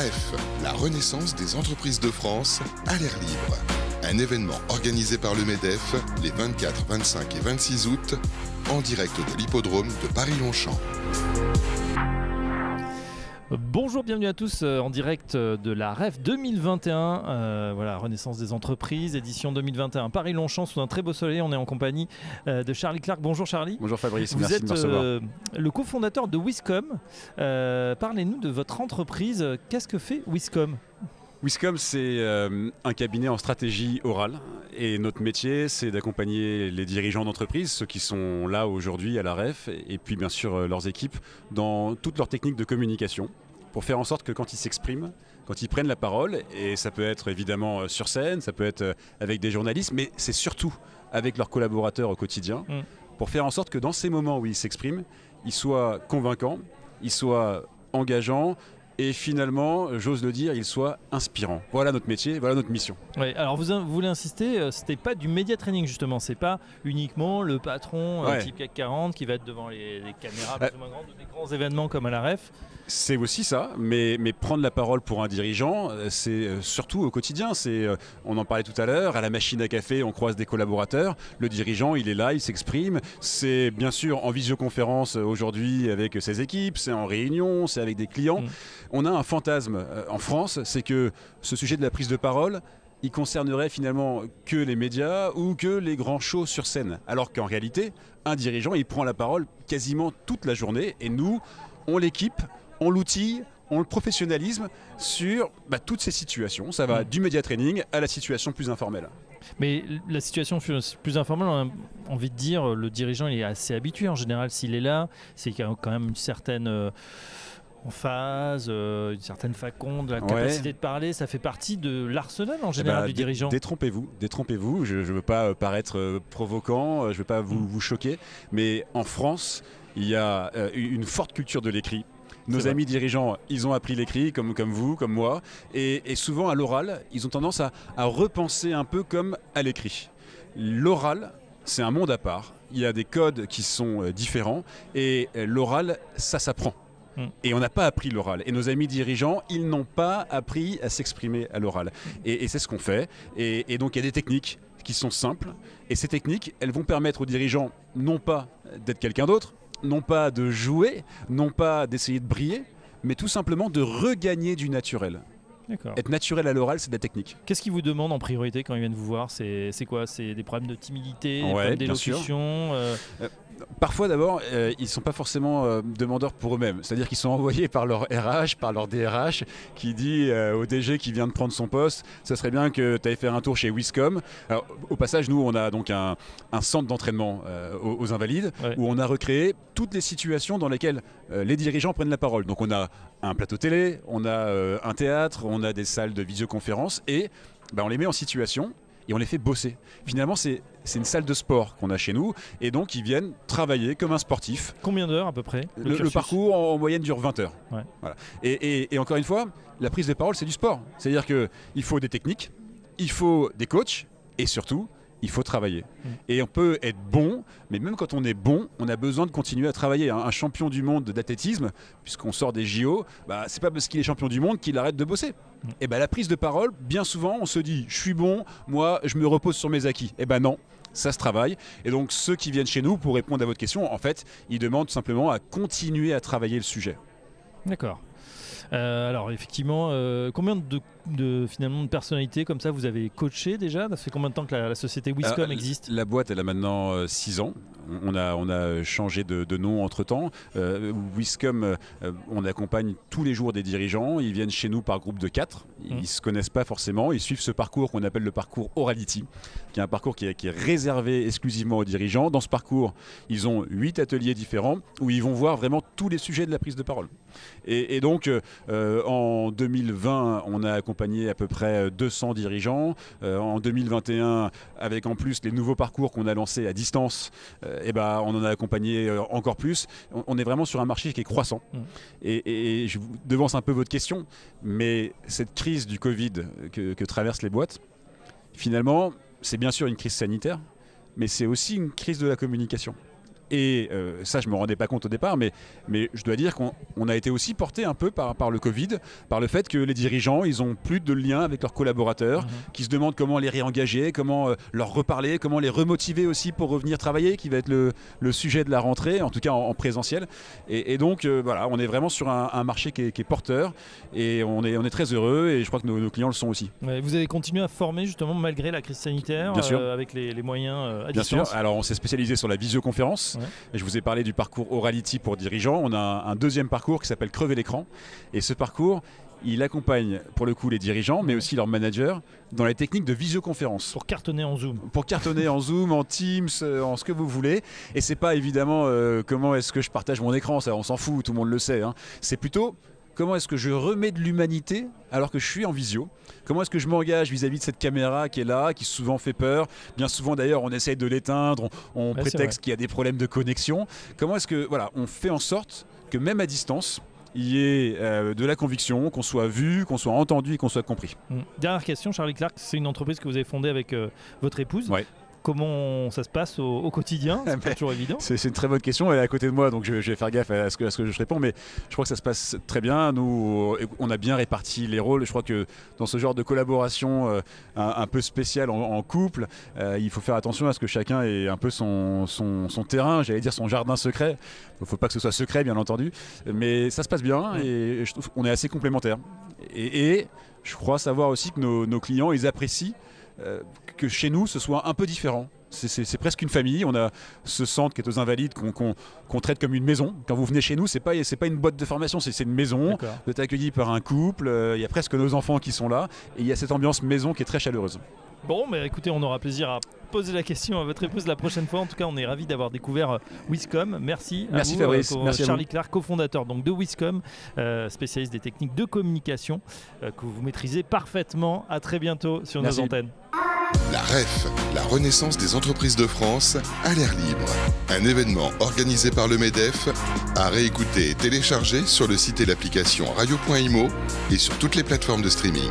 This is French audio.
REF, la renaissance des entreprises de France à l'air libre. Un événement organisé par le MEDEF les 24, 25 et 26 août en direct de l'hippodrome de Paris-Longchamp. Bonjour, bienvenue à tous en direct de la REF 2021, voilà, Renaissance des entreprises, édition 2021, Paris-Longchamp, sous un très beau soleil. On est en compagnie de Charlie Clark. Bonjour Charlie. Bonjour Fabrice, Vous merci êtes de me recevoir. Le cofondateur de Wiscom. Parlez-nous de votre entreprise. Qu'est-ce que fait Wiscom ? Wiscom, c'est un cabinet en stratégie orale et notre métier, c'est d'accompagner les dirigeants d'entreprise, ceux qui sont là aujourd'hui à la REF, et puis bien sûr leurs équipes, dans toutes leurs techniques de communication, pour faire en sorte que quand ils s'expriment, quand ils prennent la parole, et ça peut être évidemment sur scène, ça peut être avec des journalistes, mais c'est surtout avec leurs collaborateurs au quotidien, pour faire en sorte que dans ces moments où ils s'expriment, ils soient convaincants, ils soient engageants, et finalement, j'ose le dire, il soit inspirant. Voilà notre métier, voilà notre mission. Oui, alors vous voulez insister, c'était pas du média training justement, c'est pas uniquement le patron type CAC 40 qui va être devant les caméras plus ou moins grandes, des grands événements comme à la REF. C'est aussi ça, mais prendre la parole pour un dirigeant, c'est surtout au quotidien. On en parlait tout à l'heure, à la machine à café, on croise des collaborateurs. Le dirigeant, il est là, il s'exprime. C'est bien sûr en visioconférence aujourd'hui avec ses équipes, c'est en réunion, c'est avec des clients. On a un fantasme en France, c'est que ce sujet de la prise de parole, il concernerait finalement que les médias ou que les grands shows sur scène. Alors qu'en réalité, un dirigeant, il prend la parole quasiment toute la journée et nous, on l'équipe, on l'outille, on le professionnalisme sur toutes ces situations. Ça va du média training à la situation plus informelle. Mais la situation plus informelle, on a envie de dire, le dirigeant il est assez habitué en général. S'il est là, c'est qu'il y a quand même une certaine emphase, une certaine faconde, la capacité de parler. Ça fait partie de l'arsenal en général du dirigeant. Détrompez-vous. Je ne veux pas paraître provoquant, je ne veux pas vous choquer. Mais en France, il y a une forte culture de l'écrit. Nos amis dirigeants, ils ont appris l'écrit comme vous, comme moi, et souvent à l'oral, ils ont tendance à repenser un peu comme à l'écrit. L'oral, c'est un monde à part, il y a des codes qui sont différents, et l'oral, ça s'apprend. Et on n'a pas appris l'oral. Et nos amis dirigeants, ils n'ont pas appris à s'exprimer à l'oral. Et c'est ce qu'on fait. Et donc il y a des techniques qui sont simples, et ces techniques, elles vont permettre aux dirigeants non pas d'être quelqu'un d'autre, non pas de jouer, non pas d'essayer de briller, mais tout simplement de regagner du naturel. D'accord. Être naturel à l'oral, c'est de la technique. Qu'est-ce qu'ils vous demandent en priorité quand ils viennent vous voir ? C'est quoi ? C'est des problèmes de timidité, des problèmes d'élocution Parfois d'abord, ils ne sont pas forcément demandeurs pour eux-mêmes. C'est-à-dire qu'ils sont envoyés par leur RH, par leur DRH, qui dit au DG qui vient de prendre son poste, ça serait bien que tu ailles faire un tour chez Wiscom. Alors, au passage, nous, on a donc un centre d'entraînement aux Invalides, où on a recréé toutes les situations dans lesquelles les dirigeants prennent la parole. Donc on a un plateau télé, on a un théâtre, on a des salles de visioconférence, et on les met en situation et on les fait bosser. Finalement, c'est une salle de sport qu'on a chez nous, et donc ils viennent travailler comme un sportif. Combien d'heures à peu près ? Le parcours en moyenne dure 20 heures. Ouais. Voilà. Et encore une fois, la prise de parole, c'est du sport. C'est-à-dire qu'il faut des techniques, il faut des coachs, et surtout, il faut travailler. Et on peut être bon, mais même quand on est bon, on a besoin de continuer à travailler. Un champion du monde d'athlétisme, puisqu'on sort des JO, c'est pas parce qu'il est champion du monde qu'il arrête de bosser. Et la prise de parole, bien souvent, on se dit « je suis bon, moi, je me repose sur mes acquis ». Non, ça se travaille. Et donc, ceux qui viennent chez nous, pour répondre à votre question, en fait, ils demandent simplement à continuer à travailler le sujet. D'accord. Alors effectivement, combien finalement de personnalités comme ça vous avez coaché déjà ? Ça fait combien de temps que la société Wiscom existe ? La boîte, elle a maintenant 6 ans. On a changé de nom entre-temps. Wiscom, on accompagne tous les jours des dirigeants. Ils viennent chez nous par groupe de 4. Ils ne se connaissent pas forcément. Ils suivent ce parcours qu'on appelle le parcours Orality, qui est un parcours qui est réservé exclusivement aux dirigeants. Dans ce parcours, ils ont 8 ateliers différents où ils vont voir vraiment tous les sujets de la prise de parole. Et donc, en 2020, on a accompagné à peu près 200 dirigeants. En 2021, avec en plus les nouveaux parcours qu'on a lancés à distance, on en a accompagné encore plus. On est vraiment sur un marché qui est croissant. Et je vous devance un peu votre question, mais cette crise du Covid que traversent les boîtes, finalement, c'est bien sûr une crise sanitaire, mais c'est aussi une crise de la communication. Et ça, je ne me rendais pas compte au départ, mais je dois dire qu'on a été aussi porté un peu par le Covid, par le fait que les dirigeants, ils n'ont plus de lien avec leurs collaborateurs, qui se demandent comment les réengager, comment leur reparler, comment les remotiver aussi pour revenir travailler, qui va être le sujet de la rentrée, en tout cas en présentiel. Et donc, voilà, on est vraiment sur un marché qui est porteur, et on est très heureux, et je crois que nos clients le sont aussi. Ouais, vous avez continué à former justement malgré la crise sanitaire, avec les moyens à distance. Bien sûr, alors on s'est spécialisé sur la visioconférence. Et je vous ai parlé du parcours Orality pour dirigeants. On a un deuxième parcours qui s'appelle Crever l'écran. Et ce parcours, il accompagne pour le coup les dirigeants, mais aussi leurs managers dans les techniques de visioconférence. Pour cartonner en Zoom. Pour cartonner en Zoom, en Teams, en ce que vous voulez. Et c'est pas évidemment comment est-ce que je partage mon écran, ça on s'en fout, tout le monde le sait. Hein. C'est plutôt comment est-ce que je remets de l'humanité alors que je suis en visio. Comment est-ce que je m'engage vis-à-vis de cette caméra qui est là, qui souvent fait peur. Bien souvent d'ailleurs on essaye de l'éteindre, on prétexte qu'il y a des problèmes de connexion. Comment est-ce que on fait en sorte que même à distance, il y ait de la conviction, qu'on soit vu, qu'on soit entendu et qu'on soit compris. Dernière question, Charlie Clark, c'est une entreprise que vous avez fondée avec votre épouse. Ouais. Comment ça se passe au quotidien? C'est pas toujours évident. C'est une très bonne question, elle est à côté de moi, donc je vais faire gaffe à ce que je réponds, mais je crois que ça se passe très bien. Nous, on a bien réparti les rôles. Je crois que dans ce genre de collaboration un peu spéciale en couple, il faut faire attention à ce que chacun ait un peu son terrain, j'allais dire son jardin secret. Il ne faut pas que ce soit secret, bien entendu, mais ça se passe bien et je trouve qu'on est assez complémentaires. Et je crois savoir aussi que nos clients, ils apprécient que chez nous ce soit un peu différent. C'est presque une famille. On a ce centre qui est aux Invalides qu'on traite comme une maison. Quand vous venez chez nous, c'est pas une boîte de formation, c'est une maison. Vous êtes accueilli par un couple, il y a presque nos enfants qui sont là et il y a cette ambiance maison qui est très chaleureuse. Bon, mais écoutez, on aura plaisir à poser la question à votre épouse la prochaine fois. En tout cas, on est ravis d'avoir découvert Wiscom. Merci à vous, Fabrice. Merci Charlie Clark, cofondateur donc de Wiscom, spécialiste des techniques de communication que vous maîtrisez parfaitement. À très bientôt sur nos antennes. La REF, la Renaissance des entreprises de France, à l'air libre. Un événement organisé par le MEDEF, à réécouter et télécharger sur le site et l'application radio.imo et sur toutes les plateformes de streaming.